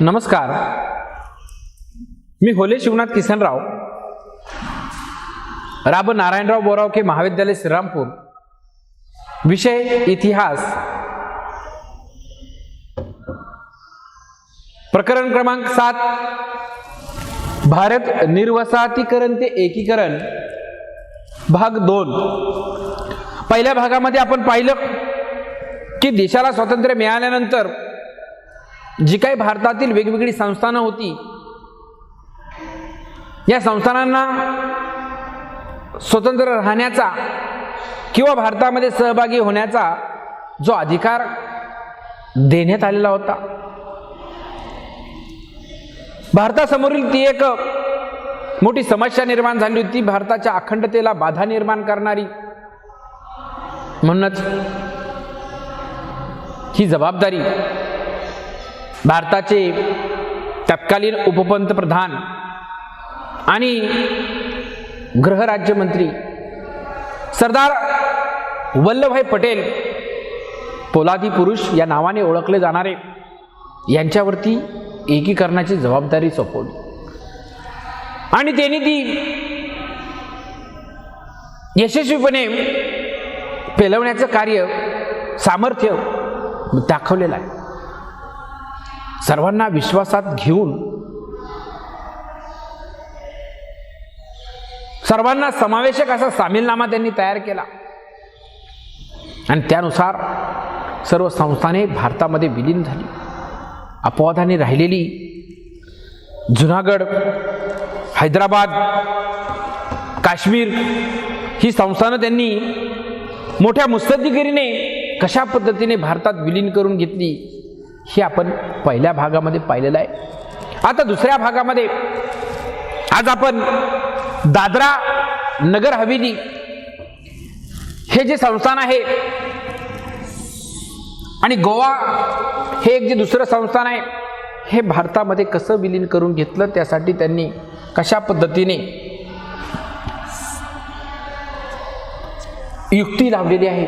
नमस्कार, मी होले शिवनाथ किसनराव, राब नारायणराव बोरावके महाविद्यालय श्रीरामपूर, विषय इतिहास, प्रकरण क्रमांक 7, भारत निर्वसाहतीकरण ते एकीकरण, भाग 2। पहिल्या भागामध्ये आपण पाहिलं की देशाला स्वातंत्र्य मिळाल्यानंतर जी काही भारतातील वेगवेगळी संस्थानं होती, या संस्थानांना स्वतंत्र राहण्याचा किंवा भारतामध्ये सहभागी होण्याचा जो अधिकार देण्यात आलेला होता, भारतासमोरील ती एक मोठी समस्या निर्माण झाली होती, भारताच्या अखंडतेला बाधा निर्माण करणारी। म्हणूनच ही जबाबदारी भारताचे तत्कालीन उपपंतप्रधान आणि गृहराज्यमंत्री सरदार वल्लभभाई पटेल, पोलादी पुरुष या नावाने ओळखले जाणारे, यांच्यावरती एकीकरणाची जबाबदारी सोपवली आणि त्यांनी ती यशस्वीपणे पेलवण्याचं कार्य, सामर्थ्य दाखवलेलं आहे। सर्वांना विश्वासात घेऊन, सर्वांना समावेशक असा सामीलनामा त्यांनी तयार केला आणि त्यानुसार सर्व संस्थाने भारतामध्ये विलीन झाली। अपवादाने राहिलेली जुनागड, हैदराबाद, काश्मीर ही संस्थानं त्यांनी मोठ्या मुत्सद्दीगिरीने कशा पद्धतीने भारतात विलीन करून घेतली, हे आपण पहिल्या भागामध्ये पाहिलेलं आहे। आता दुसऱ्या भागामध्ये आज आपण दादरा नगर हवेली हे जे संस्थान आहे आणि गोवा हे एक जे दुसरं संस्थान आहे, हे भारतामध्ये कसं विलीन करून घेतलं, त्यासाठी त्यांनी कशा पद्धतीने युक्ती लावलेली आहे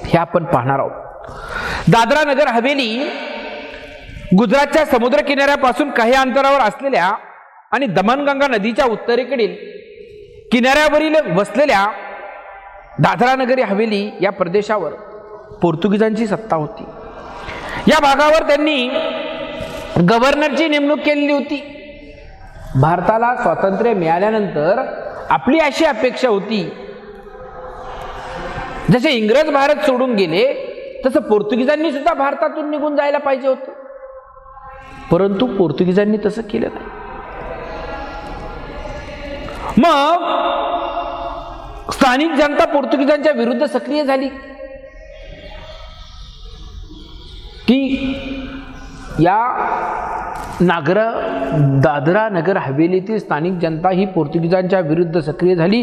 हे आपण पाहणार आहोत। दादरा नगर हवेली गुजरातच्या समुद्र किनाऱ्यापासून काही अंतरावर असलेल्या आणि दमनगंगा नदीच्या उत्तरेकडील किनाऱ्यावरील वसलेल्या दादरा नगर हवेली या प्रदेशावर पोर्तुगीजांची सत्ता होती। या भागावर त्यांनी गव्हर्नरची नेमणूक केलेली होती। भारताला स्वातंत्र्य मिळाल्यानंतर आपली अशी अपेक्षा होती, जसे इंग्रज भारत सोडून गेले तसं पोर्तुगीजांनी सुद्धा भारतातून निघून जायला पाहिजे होतं, परंतु पोर्तुगीजांनी तसं केलं नाही। मग स्थानिक जनता पोर्तुगीजांच्या विरुद्ध सक्रिय झाली की या दादरा नगर हवेलीतील स्थानिक जनता ही पोर्तुगीजांच्या विरुद्ध सक्रिय झाली।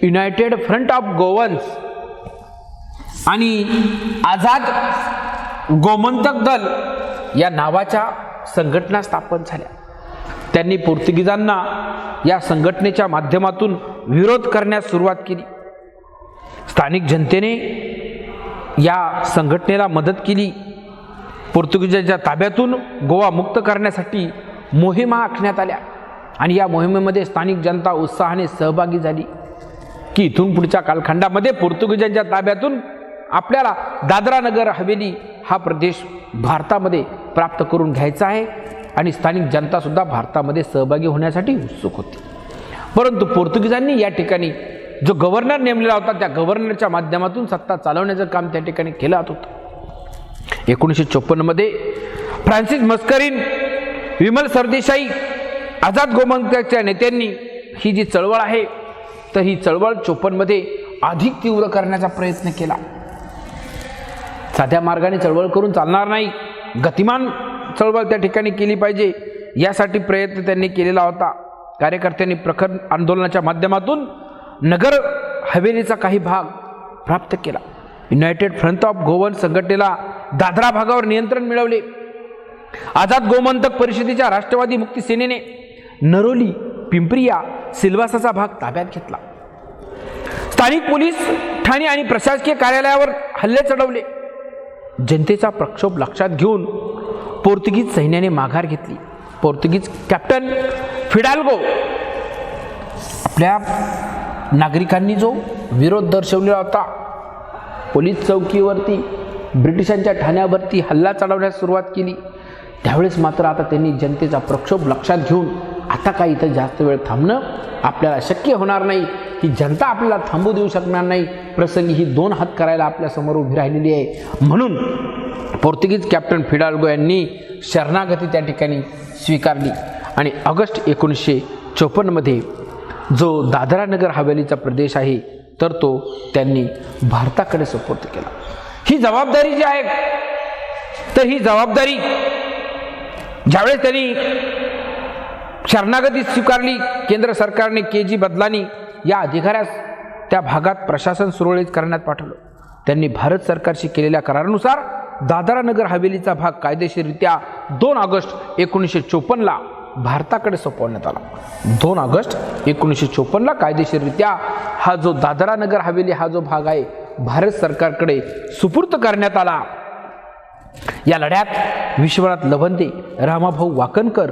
युनायटेड फ्रंट ऑफ गोवन्स आणि आझाद गोमंतक दल या नावाच्या संघटना स्थापन झाल्या। त्यांनी पोर्तुगीजांना या संघटनेच्या माध्यमातून विरोध करण्यास सुरुवात केली। स्थानिक जनतेने या संघटनेला मदत केली। पोर्तुगीजांच्या ताब्यातून गोवा मुक्त करण्यासाठी मोहिमा आखण्यात आल्या आणि या मोहिमेमध्ये स्थानिक जनता उत्साहाने सहभागी झाली की इथून पुढच्या कालखंडामध्ये पोर्तुगीजांच्या ताब्यातून आपल्याला दादरा नगर हवेली हा प्रदेश भारतामध्ये प्राप्त करून घ्यायचा आहे आणि स्थानिक जनता सुद्धा भारतामध्ये सहभागी होण्यासाठी उत्सुक होती। परंतु पोर्तुगीजांनी या ठिकाणी जो गव्हर्नर नेमलेला होता, त्या गव्हर्नरच्या माध्यमातून सत्ता चालवण्याचं काम त्या ठिकाणी केलं जात होतं। 1954 मध्ये फ्रान्सिस मस्करीन, विमल सरदेसाई, आझाद गोमंतकच्या नेत्यांनी ही जी चळवळ आहे, तर ही चळवळ 54 मध्ये अधिक तीव्र करण्याचा प्रयत्न केला। साध्या मार्गाने चळवळ करून चालणार नाही, गतिमान चळवळ त्या ठिकाणी केली पाहिजे, यासाठी प्रयत्न त्यांनी केलेला होता। कार्यकर्त्यांनी प्रखर आंदोलनाच्या माध्यमातून नगर हवेलीचा काही भाग प्राप्त केला। युनायटेड फ्रंट ऑफ गोवन संघटनेला दादरा भागावर नियंत्रण मिळवले। आझाद गोमंतक परिषदेच्या राष्ट्रवादी मुक्ती सेनेने नरोली, पिंपरिया, सिल्वासाचा भाग ताब्यात घेतला। स्थानिक पोलीस ठाणे आणि प्रशासकीय कार्यालयावर हल्ले चढवले। जनतेचा प्रक्षोभ लक्षात घेऊन पोर्तुगीज सैन्याने माघार घेतली. पोर्तुगीज कॅप्टन फिडाल्गो आपल्या नागरिकांनी जो विरोध दर्शवलेला होता, पोलीस चौकीवरती ब्रिटिशांच्या ठाण्यावरती हल्ला चढवण्यास सुरुवात केली, त्यावेळेस मात्र आता त्यांनी जनतेचा प्रक्षोभ लक्षात घेऊन आता काही इथं जास्त वेळ थांबणं आपल्याला शक्य होणार नाही, ही जनता आपल्याला थांबू देऊ शकणार नाही, प्रसंगी ही 2 हात करायला आपल्यासमोर उभी राहिलेली आहे. म्हणून पोर्तुगीज कॅप्टन फिडाल्गो यांनी शरणागती त्या ठिकाणी स्वीकारली आणि ऑगस्ट 1954मध्ये जो दादरा नगर हवेलीचा प्रदेश आहे तर तो त्यांनी भारताकडे सुपूर्द केला. ही जबाबदारी जी आहे तर ही जबाबदारी ज्यावेळेस त्यांनी शरणागती स्वीकारली, केंद्र सरकारने KG बदलानी या अधिकाऱ्यास त्या भागात प्रशासन सुरळीत करण्यात पाठवलं. त्यांनी भारत सरकारशी केलेल्या करारानुसार दादरा नगर हवेलीचा भाग कायदेशीररित्या 2 ऑगस्ट 1954ला भारताकडे सोपवण्यात आला. 2 ऑगस्ट 1954ला कायदेशीररित्या हा जो दादरा नगर हवेली हा जो भाग आहे भारत सरकारकडे सुपूर्द करण्यात आला. या लढ्यात विश्वनाथ लवंदे, रामाभाऊ वाकणकर,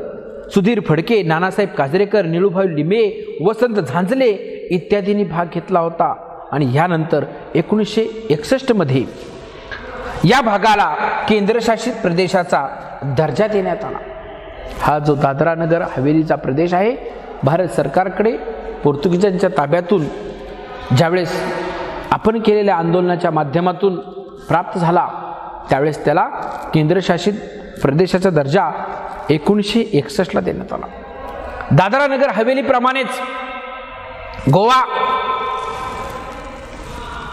सुधीर फडके, नानासाहेब काजरेकर, निळूभाऊ लिमे, वसंत झांजले इत्यादींनी भाग घेतला होता. आणि यानंतर 1961मध्ये या भागाला केंद्रशासित प्रदेशाचा दर्जा देण्यात आला. हा जो दादरा नगर हवेलीचा प्रदेश आहे भारत सरकारकडे पोर्तुगीजांच्या ताब्यातून ज्यावेळेस आपण केलेल्या आंदोलनाच्या माध्यमातून प्राप्त झाला, त्यावेळेस त्याला केंद्रशासित प्रदेशाचा दर्जा 1961ला देण्यात आला. दादरा नगर हवेलीप्रमाणेच गोवा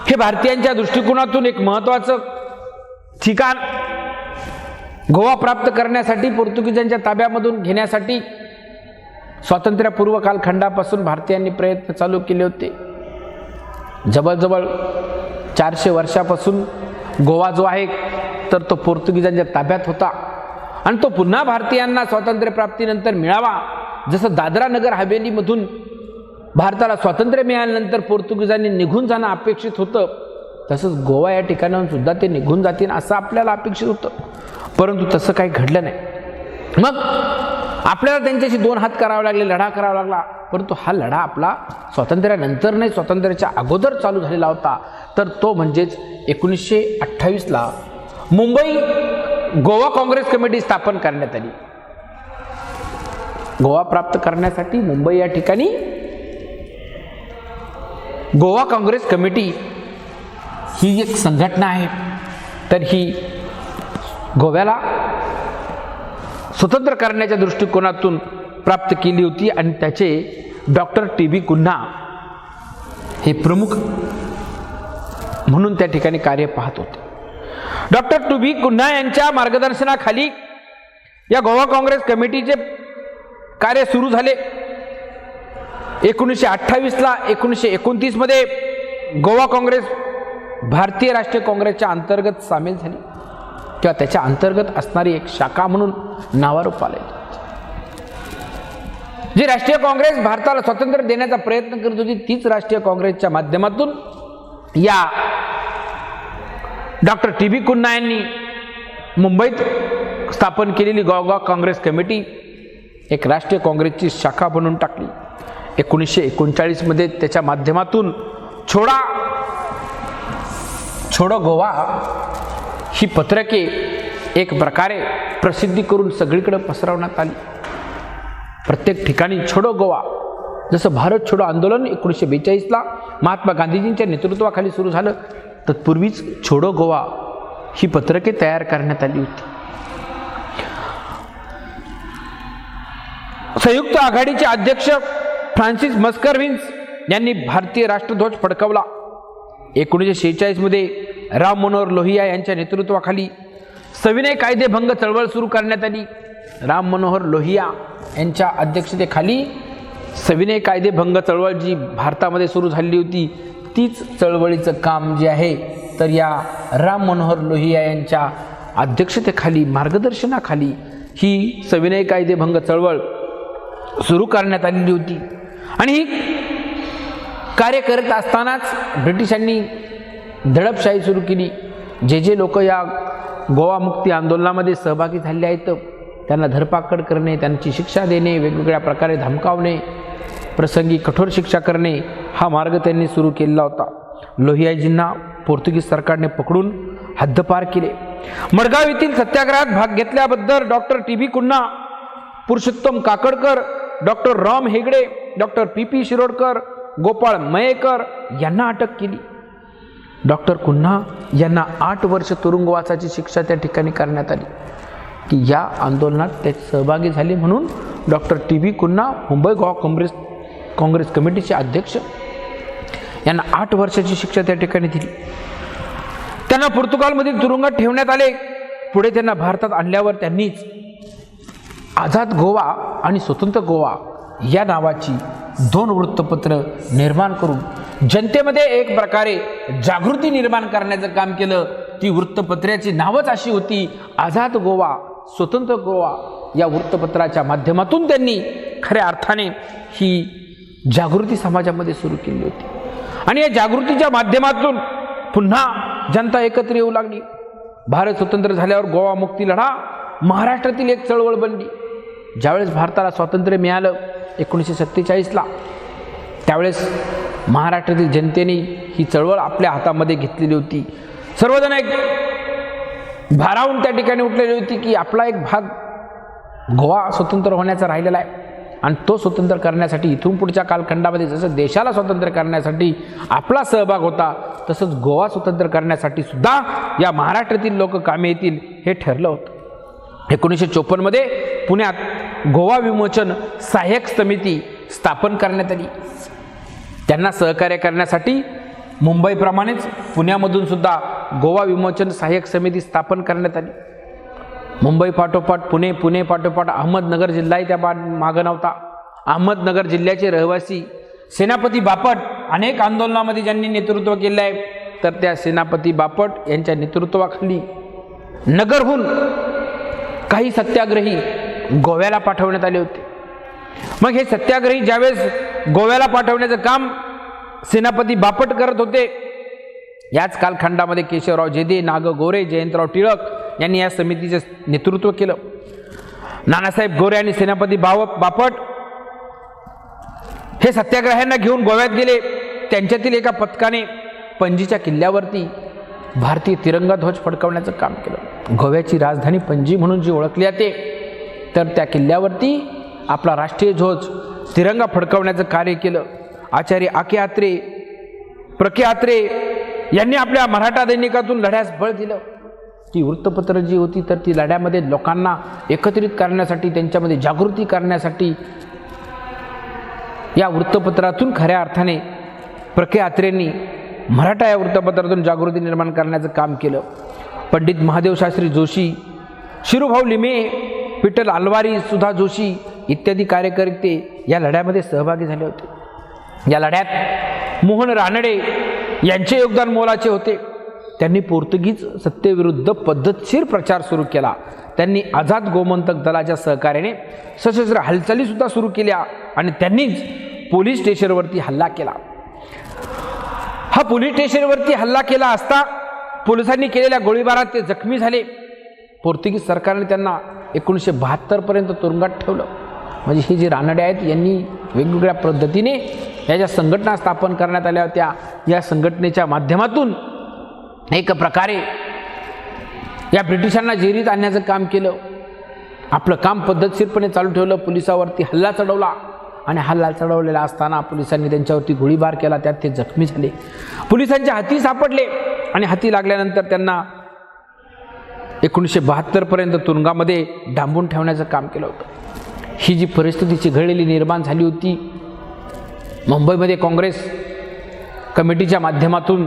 हे भारतीयांच्या दृष्टिकोनातून एक महत्त्वाचं ठिकाण गोवा प्राप्त करण्यासाठी, पोर्तुगीजांच्या ताब्यामधून घेण्यासाठी स्वातंत्र्यपूर्व कालखंडापासून भारतीयांनी प्रयत्न चालू केले होते. जवळजवळ 400 वर्षापासून गोवा जो आहे तर तो पोर्तुगीजांच्या ताब्यात होता आणि तो पुन्हा भारतीयांना स्वातंत्र्यप्राप्तीनंतर मिळावा. जसं दादरा नगर हवेलीमधून भारताला स्वातंत्र्य मिळाल्यानंतर पोर्तुगीजांनी निघून जाणं अपेक्षित होतं, तसंच गोवा या ठिकाणाहून सुद्धा ते निघून जातील असं आपल्याला अपेक्षित होतं, परंतु तसं काही घडलं नाही. मग आपल्याला त्यांच्याशी 2 हात करावे लागले, लढा करावा लागला. परंतु हा लढा आपला स्वातंत्र्यानंतर नाही, स्वातंत्र्याच्या अगोदर चालू झालेला होता. तर तो म्हणजेच 1928ला मुंबई गोवा काँग्रेस कमिटी स्थापन करण्यात आली. गोवा प्राप्त करण्यासाठी मुंबई या ठिकाणी गोवा काँग्रेस कमिटी ही एक संघटना आहे. तर ही गोव्याला स्वतंत्र करण्याच्या दृष्टिकोनातून प्राप्त केली होती आणि त्याचे डॉक्टर TB कुन्हा हे प्रमुख म्हणून त्या ठिकाणी कार्य पाहत होते. डॉक्टर TB कुन्हा यांच्या मार्गदर्शनाखाली या गोवा काँग्रेस कमिटीचे कार्य सुरू झाले. 1928ला 1929मध्ये गोवा काँग्रेस भारतीय राष्ट्रीय काँग्रेसच्या अंतर्गत सामील झाली किंवा त्याच्या अंतर्गत असणारी एक शाखा म्हणून नावारूप आले. जी राष्ट्रीय काँग्रेस भारताला स्वातंत्र्य देण्याचा प्रयत्न करत होती तीच राष्ट्रीय काँग्रेसच्या माध्यमातून या डॉक्टर TB कुन्हा यांनी मुंबईत स्थापन केलेली गोवा काँग्रेस कमिटी एक राष्ट्रीय काँग्रेसची शाखा बनवून टाकली. 1939मध्ये त्याच्या माध्यमातून छोडो गोवा ही पत्रके एक प्रकारे प्रसिद्धी करून सगळीकडे पसरवण्यात आली. प्रत्येक ठिकाणी छोडो गोवा, जसं भारत छोडो आंदोलन 1942ला महात्मा गांधीजींच्या नेतृत्वाखाली सुरू झालं, तत्पूर्वीच छोडो गोवा ही पत्रके तयार करण्यात आली होती. संयुक्त आघाडीचे अध्यक्ष फ्रान्सिस मस्करव्हिन्स यांनी भारतीय राष्ट्रध्वज फडकवला. 1946मध्ये राम मनोहर लोहिया यांच्या नेतृत्वाखाली सविनय कायदेभंग चळवळ सुरू करण्यात आली. राम मनोहर लोहिया यांच्या अध्यक्षतेखाली सविनय कायदेभंग चळवळ जी भारतामध्ये सुरू झाली होती तीच चळवळीचं काम जे आहे तर या राम मनोहर लोहिया यांच्या अध्यक्षतेखाली मार्गदर्शनाखाली ही सविनय कायदेभंग चळवळ सुरू करण्यात आलेली होती. आणि ही कार्य करत असतानाच ब्रिटिशांनी दडपशाही सुरू केली. जे लोक या गोवा मुक्ती आंदोलनामध्ये सहभागी झाले आहेत त्यांना धरपकड करणे, त्यांची शिक्षा देणे, वेगवेगळ्या प्रकारे धमकावणे, प्रसंगी कठोर शिक्षा करणे हा मार्ग त्यांनी सुरू केलेला होता. लोहियाजींना पोर्तुगीज सरकारने पकडून हद्दपार केले. मडगाव येथील सत्याग्रहात भाग घेतल्याबद्दल doctor T B. Cunha, Purushottam Kakodkar, doctor Ram Hegde, doctor P P. Shirodkar, Gopal Mayekar यांना अटक केली. डॉक्टर कुन्हा यांना 8 वर्ष तुरुंगवासाची शिक्षा त्या ठिकाणी करण्यात आली की या आंदोलनात ते सहभागी झाले म्हणून. Doctor T B. कुन्हा मुंबई गोवा काँग्रेस कमिटीचे अध्यक्ष यांना 8 वर्षाची शिक्षा त्या ठिकाणी दिली. त्यांना पोर्तुगालमधील तुरुंगात ठेवण्यात आले. पुढे त्यांना भारतात आणल्यावर त्यांनीच आझाद गोवा आणि स्वतंत्र गोवा या नावाची 2 वृत्तपत्र निर्माण करून जनतेमध्ये एक प्रकारे जागृती निर्माण करण्याचं काम केलं. ती वृत्तपत्राची नावच अशी होती आझाद गोवा, स्वतंत्र गोवा. या वृत्तपत्राच्या माध्यमातून त्यांनी खऱ्या अर्थाने ही जागृती समाजामध्ये सुरू केली होती आणि या जागृतीच्या माध्यमातून पुन्हा जनता एकत्र येऊ लागली. भारत स्वतंत्र झाल्यावर गोवा मुक्ती लढा महाराष्ट्रातील एक चळवळ बनली. ज्यावेळेस भारताला स्वातंत्र्य मिळालं 1947ला, त्यावेळेस महाराष्ट्रातील जनतेने ही चळवळ आपल्या हातामध्ये घेतलेली होती. सर्वजण एक भारावून त्या ठिकाणी उठलेली होती की आपला एक भाग गोवा स्वतंत्र होण्याचा राहिलेला आहे आणि तो स्वतंत्र करण्यासाठी इथून पुढच्या कालखंडामध्ये जसं देशाला स्वतंत्र करण्यासाठी आपला सहभाग होता तसंच गोवा स्वतंत्र करण्यासाठी सुद्धा या महाराष्ट्रातील लोक कामे येतील हे ठरलं होतं. 1954मध्ये पुण्यात गोवा विमोचन सहाय्यक समिती स्थापन करण्यात आली. त्यांना सहकार्य करण्यासाठी मुंबईप्रमाणेच पुण्यामधून सुद्धा गोवा विमोचन सहाय्यक समिती स्थापन करण्यात आली. मुंबई पाठोपाठ पुणे, पुणे पाठोपाठ अहमदनगर जिल्हाही त्या मागं नव्हता. अहमदनगर जिल्ह्याचे रहिवासी सेनापती बापट अनेक आंदोलनामध्ये ज्यांनी नेतृत्व केलं आहे, तर त्या सेनापती बापट यांच्या नेतृत्वाखाली नगरहून काही सत्याग्रही गोव्याला पाठवण्यात आले होते. मग हे सत्याग्रही ज्यावेळेस गोव्याला पाठवण्याचं काम सेनापती बापट करत होते, याच कालखंडामध्ये केशवराव जेदे, नाग गोरे, जयंतराव टिळक यांनी या समितीचे नेतृत्व केलं. नानासाहेब गोरे आणि सेनापती बापट हे सत्याग्रह्यांना घेऊन गोव्यात गेले. त्यांच्यातील एका पथकाने पणजीच्या किल्ल्यावरती भारतीय तिरंगा ध्वज फडकवण्याचं काम केलं. गोव्याची राजधानी पणजी म्हणून जी ओळखली जाते, तर त्या किल्ल्यावरती आपला राष्ट्रीय ध्वज तिरंगा फडकवण्याचं कार्य केलं. आचार्य आके आत्रे, प्रके आत्रे यांनी आपल्या मराठा दैनिकातून लढ्यास बळ दिलं. ती वृत्तपत्र जी होती तर ती लढ्यामध्ये लोकांना एकत्रित करण्यासाठी, त्यांच्यामध्ये जागृती करण्यासाठी या वृत्तपत्रातून खऱ्या अर्थाने प्रके आत्रेंनी मराठा या वृत्तपत्रातून जागृती निर्माण करण्याचं काम केलं. पंडित महादेव शास्त्री जोशी, शिरूभाऊ लिमे, विठ्ठल आलवारी, सुधा जोशी इत्यादी कार्यकर्ते या लढ्यामध्ये सहभागी झाले होते. या लढ्यात मोहन रानडे यांचे योगदान मोलाचे होते. त्यांनी पोर्तुगीज सत्तेविरुद्ध पद्धतशीर प्रचार सुरू केला. त्यांनी आझाद गोमंतक दलाच्या सहकार्याने सशस्त्र हालचाली सुद्धा सुरू केल्या आणि त्यांनीच पोलीस स्टेशनवरती हल्ला केला. हा पोलीस स्टेशनवरती हल्ला केला असता पोलिसांनी केलेल्या गोळीबारात ते जखमी झाले. पोर्तुगीज सरकारने त्यांना 1972 पर्यंत तुरुंगात ठेवलं. म्हणजे हे जे रानडे आहेत यांनी वेगवेगळ्या पद्धतीने या ज्या संघटना स्थापन करण्यात आल्या होत्या, या संघटनेच्या माध्यमातून एक प्रकारे या ब्रिटिशांना जेरीत आणण्याचं काम केलं. आपलं काम पद्धतशीरपणे चालू ठेवलं. पोलिसावरती हल्ला चढवला आणि हल्ला चढवलेला असताना पोलिसांनी त्यांच्यावरती गोळीबार केला. त्यात ते जखमी झाले. पोलिसांच्या हाती सापडले आणि हाती लागल्यानंतर त्यांना 1972 पर्यंत तुरुंगामध्ये डांबून ठेवण्याचं काम केलं होतं. ही जी परिस्थिती चिघळलेली निर्माण झाली होती, मुंबईमध्ये काँग्रेस कमिटीच्या माध्यमातून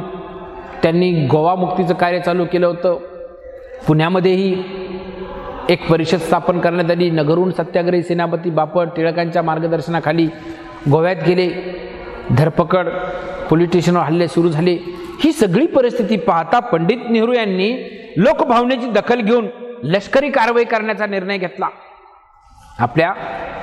त्यांनी गोवा मुक्तीचं कार्य चालू केलं होतं. पुण्यामध्येही एक परिषद स्थापन करण्यात आली. नगरहून सत्याग्रही सेनापती बापट टिळकांच्या मार्गदर्शनाखाली गोव्यात गेले. धरपकड, पोलीस स्टेशनवर हल्ले सुरू झाले. ही सगळी परिस्थिती पाहता पंडित नेहरू यांनी लोकभावनेची दखल घेऊन लष्करी कारवाई करण्याचा निर्णय घेतला. आपल्या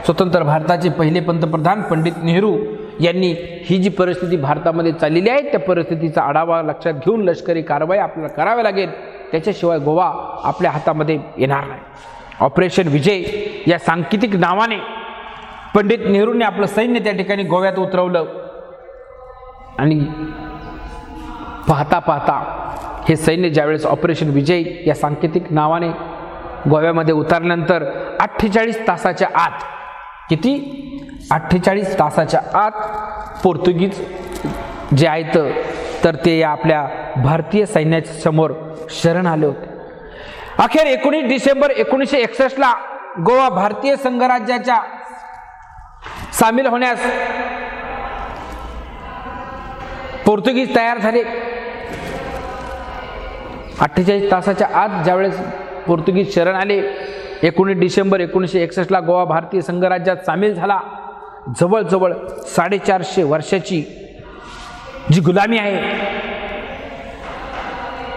स्वतंत्र भारताचे पहिले पंतप्रधान पंडित नेहरू यांनी ही जी परिस्थिती भारतामध्ये चाललेली आहे त्या परिस्थितीचा आढावा लक्षात घेऊन लष्करी कारवाई आपल्याला करावी लागेल, त्याच्याशिवाय गोवा आपल्या हातामध्ये येणार नाही. ऑपरेशन विजय या सांकेतिक नावाने पंडित नेहरूंनी आपलं सैन्य त्या ठिकाणी गोव्यात उतरवलं आणि पाहता पाहता हे सैन्य ज्यावेळेस ऑपरेशन विजय या सांकेतिक नावाने गोव्यामध्ये उतरल्यानंतर 48 तासाच्या आत, किती 48 तासाच्या आत पोर्तुगीज जे आहेत तर ते आपल्या भारतीय सैन्याच्या समोर शरण आले होते. अखेर 19 डिसेंबर 1961 ला गोवा भारतीय संघराज्याच्या सामील होण्यास पोर्तुगीज तयार झाले. 48 तासाच्या आत ज्यावेळेस पोर्तुगीज शरण आले, 19 डिसेंबर 1961 ला गोवा भारतीय संघराज्यात सामील झाला. जवळजवळ 450 वर्षाची जी गुलामी आहे,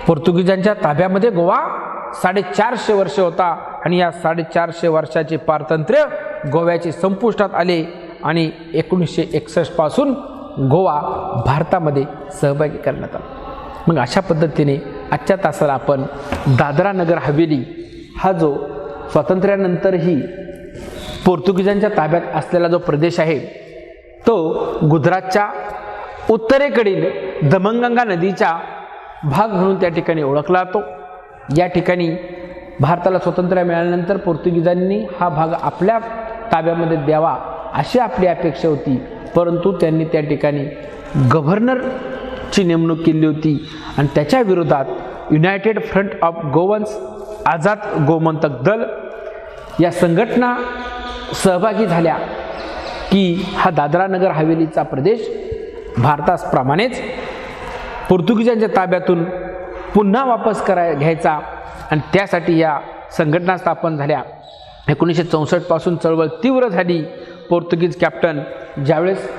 पोर्तुगीजांच्या ताब्यामध्ये गोवा 450 वर्ष होता आणि या 450 वर्षाचे पारतंत्र्य गोव्याचे संपुष्टात आले आणि 1961 पासून गोवा भारतामध्ये सहभागी करण्यात आला. मग अशा पद्धतीने आजच्या तासाला आपण दादरा नगर हवेली हा जो स्वातंत्र्यानंतरही पोर्तुगीजांच्या ताब्यात असलेला जो प्रदेश आहे तो गुजरातच्या उत्तरेकडील दमणगंगा नदीचा भाग म्हणून त्या ठिकाणी ओळखला जातो. या ठिकाणी भारताला स्वातंत्र्य मिळाल्यानंतर पोर्तुगीजांनी हा भाग आपल्या ताब्यामध्ये द्यावा अशी आपली अपेक्षा होती, परंतु त्यांनी त्या ठिकाणी गव्हर्नरची नेमणूक केली होती आणि त्याच्या विरोधात United front of Goans Azad Gomantak दल या संघटना सहभागी झाल्या की हा दादरा नगर हवेलीचा प्रदेश भारताप्रमाणेच पोर्तुगीजांच्या ताब्यातून पुन्हा वापस घ्यायचा आणि त्यासाठी या संघटना स्थापन झाल्या. 1964 पासून चळवळ तीव्र झाली. पोर्तुगीज कॅप्टन ज्यावेळेस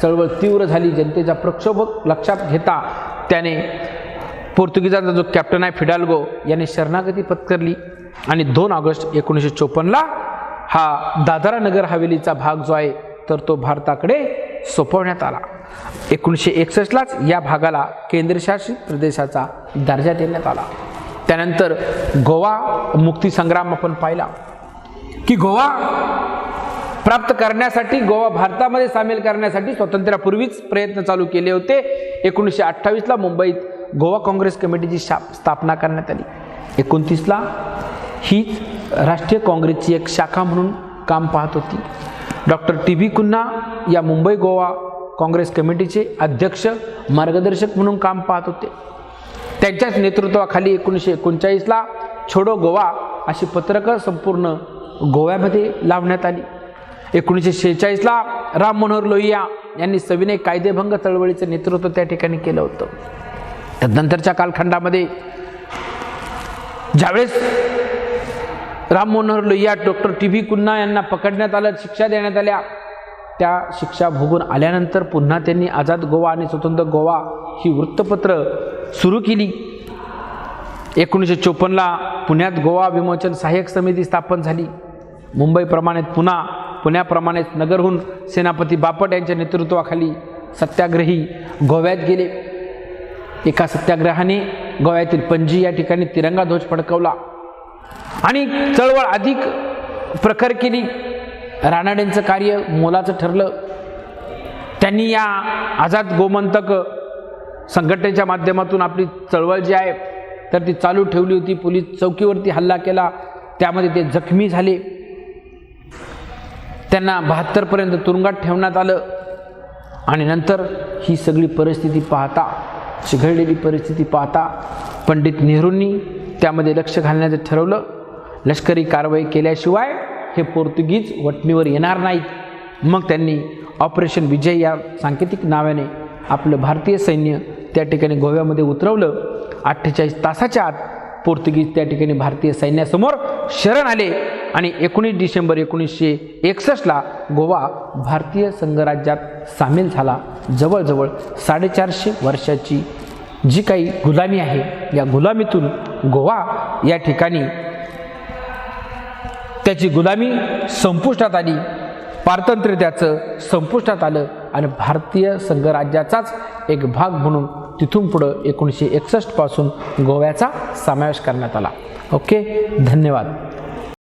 चळवळ तीव्र झाली, जनतेचा प्रक्षोभ लक्षात घेता त्याने पोर्तुगीजांचा जो कॅप्टन आहे फिडाल्गो याने शरणागती पत्करली आणि 2 ऑगस्ट 1954 ला हा दादरा नगर हवेलीचा भाग जो आहे तर तो भारताकडे सोपवण्यात आला. 1961 लाच या भागाला केंद्रशासित प्रदेशाचा दर्जा देण्यात आला. त्यानंतर गोवा मुक्ती संग्राम आपण पाहिला की गोवा प्राप्त करण्यासाठी, गोवा भारतामध्ये सामील करण्यासाठी स्वातंत्र्यापूर्वीच प्रयत्न चालू केले होते. 1928 ला मुंबईत गोवा काँग्रेस कमिटीची स्थापना करण्यात आली. 29 ला ही राष्ट्रीय काँग्रेसची एक शाखा म्हणून काम पाहत होती. Doctor T B. कुन्हा या मुंबई गोवा काँग्रेस कमिटीचे अध्यक्ष मार्गदर्शक म्हणून काम पाहत होते. त्यांच्याच नेतृत्वाखाली 1939 ला छोडो गोवा अशी पत्रकं संपूर्ण गोव्यामध्ये लावण्यात आली. 1946 ला राम मनोहर लोहिया यांनी सविनय कायदेभंग चळवळीचं नेतृत्व त्या ठिकाणी केलं होतं. त्यानंतरच्या कालखंडामध्ये ज्यावेळेस राम मनोहर लोहिया, डॉक्टर टी.बी. कुन्हा यांना पकडण्यात आलं, शिक्षा देण्यात आल्या, त्या शिक्षा भोगून आल्यानंतर पुन्हा त्यांनी आझाद गोवा आणि स्वतंत्र गोवा ही वृत्तपत्र सुरू केली. 1954 ला पुण्यात गोवा विमोचन सहाय्यक समिती स्थापन झाली. मुंबईप्रमाणे पुण्याप्रमाणेच नगरहून सेनापती बापट यांच्या नेतृत्वाखाली सत्याग्रही गोव्यात गेले. एका सत्याग्रहाने गोव्यातील पणजी या ठिकाणी तिरंगा ध्वज फडकवला आणि चळवळ अधिक प्रखर केली. रानडेंचं कार्य मोलाचं ठरलं. त्यांनी या आझाद गोमंतक संघटनेच्या माध्यमातून आपली चळवळ जी आहे तर ती चालू ठेवली होती. पोलीस चौकीवरती हल्ला केला, त्यामध्ये ते जखमी झाले. त्यांना 72 पर्यंत तुरुंगात ठेवण्यात आलं आणि नंतर ही सगळी परिस्थिती पाहता, चिघळलेली परिस्थिती पाहता पंडित नेहरूंनी त्यामध्ये लक्ष घालण्याचं ठरवलं. लष्करी कारवाई केल्याशिवाय हे पोर्तुगीज वटणीवर येणार नाहीत. मग त्यांनी ऑपरेशन विजय या सांकेतिक नावाने आपलं भारतीय सैन्य त्या ठिकाणी गोव्यामध्ये उतरवलं. 48 तासाच्या आत पोर्तुगीज त्या ठिकाणी भारतीय सैन्यासमोर शरण आले आणि 19 डिसेंबर 1961 ला गोवा भारतीय संघराज्यात सामील झाला. जवळजवळ 450 वर्षाची जी काही गुलामी आहे या गुलामीतून गोवा या ठिकाणी त्याची गुलामी संपुष्टात आली, पारतंत्र्य त्याचं संपुष्टात आलं आणि भारतीय संघराज्याचाच एक भाग म्हणून तिथून पुढं 1961 पासून गोव्याचा समावेश करण्यात आला. ओके, धन्यवाद.